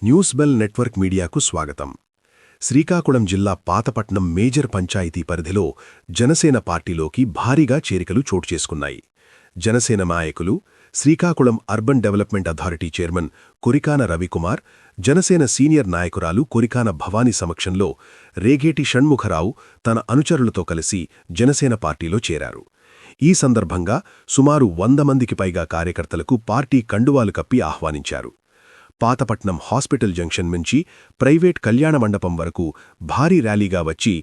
News bell network మీడియాకు స్వాగతం. శ్రీకాకుళం జిల్లా పాతపట్నం మేజర్ పంచాయతీ పరిధిలో జనసేన పార్టీలోకి భారీగా చేరికలు చోటుచేసుకున్నాయి. జనసేన నాయకులు, Srikakulam urban development authority chairman Korikana Ravikumar, Janasena senior నాయకురాలు కొరికాన భవానీ సమక్షంలో రేగేటి షణ్ముఖరావు తన అనుచరులతో కలిసి జనసేన పార్టీలో చేరారు. ఈ సందర్భంగా సుమారు 100 మందికి పైగా కార్యకర్తలకు పార్టీ కండువాలు కప్పి ఆహ్వానించారు. పాతపట్నం హాస్పిటల్ జంక్షన్ నుంచి ప్రైవేట్ కళ్యాణ మండపం వరకు భారీ ర్యాలీగా వచ్చి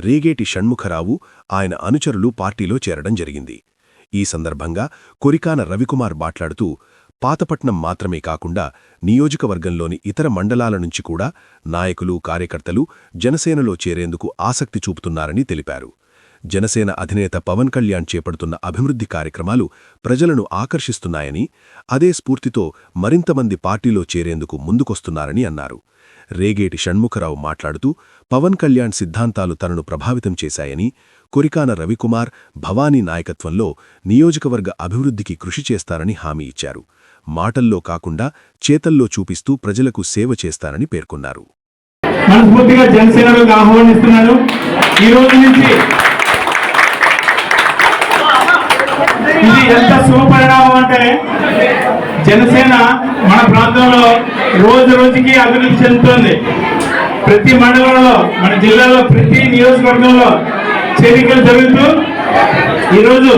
రేగేటి షణ్ముఖరావు, ఆయన అనుచరులు పార్టీలో చేరడం జరిగింది. ఈ సందర్భంగా కొరికాన రవికుమార్ మాట్లాడుతూ, పాతపట్నం మాత్రమే కాకుండా నియోజకవర్గంలోని ఇతర మండలాల నుంచి కూడా నాయకులు, కార్యకర్తలు జనసేనలో చేరేందుకు ఆసక్తి చూపుతున్నారని తెలిపారు. జనసేన అధినేత పవన్ కళ్యాణ్ చేపడుతున్న అభివృద్ధి కార్యక్రమాలు ప్రజలను ఆకర్షిస్తున్నాయని, అదే స్ఫూర్తితో మరింతమంది పార్టీలో చేరేందుకు ముందుకొస్తున్నారని అన్నారు. రేగేటి షణ్ముఖరావు మాట్లాడుతూ, పవన్ కళ్యాణ్ సిద్ధాంతాలు తనను ప్రభావితం చేశాయని, కొరికాన రవికుమార్, భవానీ నాయకత్వంలో నియోజకవర్గ అభివృద్ధికి కృషి చేస్తారని హామీ ఇచ్చారు. మాటల్లో కాకుండా చేతల్లో చూపిస్తూ ప్రజలకు సేవ చేస్తారని పేర్కొన్నారు. మనస్ఫూర్తిగా జనసేనలోకి ఆహ్వానిస్తున్నాను. ఈ రోజు నుంచి ఇది ఎంత శుభపరిణామం అంటే, జనసేన మన ప్రాంతంలో రోజు రోజుకి అభివృద్ధి చెందుతోంది. ప్రతి మండలంలో, మన జిల్లాలో, ప్రతి నియోజకవర్గంలో చేరికలు జరుగుతూ ఈరోజు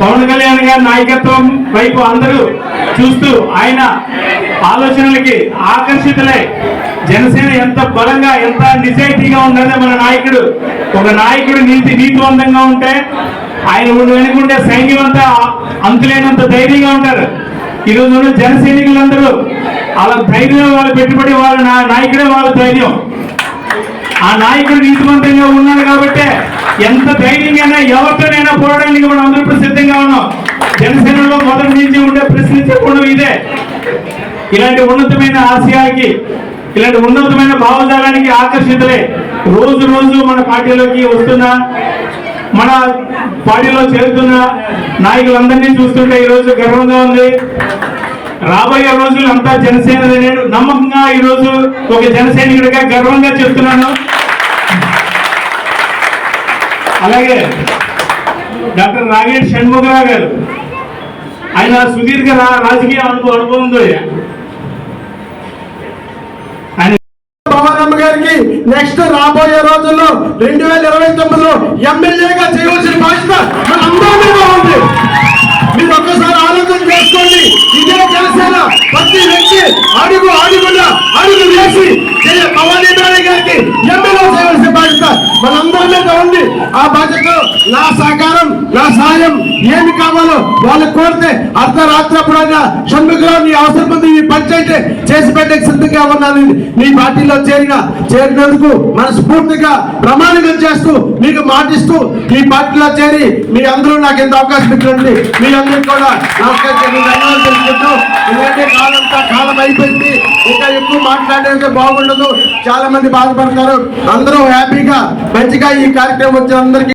పవన్ కళ్యాణ్ గారి నాయకత్వం వైపు అందరూ చూస్తూ ఆయన ఆలోచనలకి ఆకర్షితులై జనసేన ఎంత బలంగా, ఎంత నిజాయితీగా ఉన్నదే మన నాయకుడు. ఒక నాయకుడు నీతివంతంగా ఉంటే ఆయన వెనుకుంటే సైన్యం అంతా అంతులేనంత ధైర్యంగా ఉంటారు. ఈరోజు ఉన్న జన సైనికులందరూ వాళ్ళ ధైర్యం, వాళ్ళ పెట్టుబడి, వాళ్ళ నాయకుడే వాళ్ళ ధైర్యం. ఆ నాయకుడు నీతివంతంగా ఉన్నాడు కాబట్టి ఎంత ధైర్యంగా ఎవరితోనైనా పోవడానికి మనం అందరూ ఇప్పుడు సిద్ధంగా ఉన్నాం. జనసేనలో మొదటి నుంచి ఉండే ప్రశ్నించకుండా ఇదే. ఇలాంటి ఉన్నతమైన ఆశయాలకి, ఇలాంటి ఉన్నతమైన భావజాలానికి ఆకర్షితులే రోజు రోజు మన పార్టీలోకి వస్తున్న, మన పార్టీలో చేరుతున్న నాయకులందరినీ చూస్తుంటే ఈరోజు గర్వంగా ఉంది. రాబోయే రోజులు అంతా జనసేన నమ్మకంగా ఈరోజు ఒక జనసైనికుడిగా గర్వంగా చెప్తున్నాను. అలాగే డాక్టర్ రేగేటి షణ్ముఖరావు గారు, ఆయన సుదీర్ఘ రాజకీయ అనుభవంతో గారికి నెక్స్ట్ రాబోయే రోజుల్లో 2029లో ఎమ్మెల్యేగా చేయవలసిన బాధ్యత మనందరిలో ఉంది. మీరు ఒక్కసారి ఆలోచన చేసుకోండి. ఇదే జనసేన ప్రతి వ్యక్తి అడుగు వేసి భవానీ గారికి ఎమ్మెల్యే చేయవలసిన బాధ్యత మనందరిలో ఉంది. ఆ బాధ్యతలో నా సహకారం, నా సాయం ఏమి కావాలో వాళ్ళు కోరితే అర్ధరాత్రప్పుడైనా షణ్ముఖరావు నీ అవసరం ఉంది, ఈ పంచాయతీ చేసి పెట్టే సిద్ధంగా ఉన్నాను. మీ పార్టీలో చేరినందుకు మనస్ఫూర్తిగా ప్రమాణికం చేస్తూ, మీకు మాటిస్తూ ఈ పార్టీలో చేరి మీ అందరూ నాకు ఎంత అవకాశం ఇచ్చినట్టు మీ అందరికీ కూడా ధన్యవాదాలు తెలుసుకుంటూ, ఎందుకంటే కాలం అయిపోయింది, ఇంకా ఎక్కువ మాట్లాడేది బాగుండదు, చాలా మంది బాధపడతారు. అందరూ హ్యాపీగా మంచిగా ఈ కార్యక్రమం వచ్చిన అందరికీ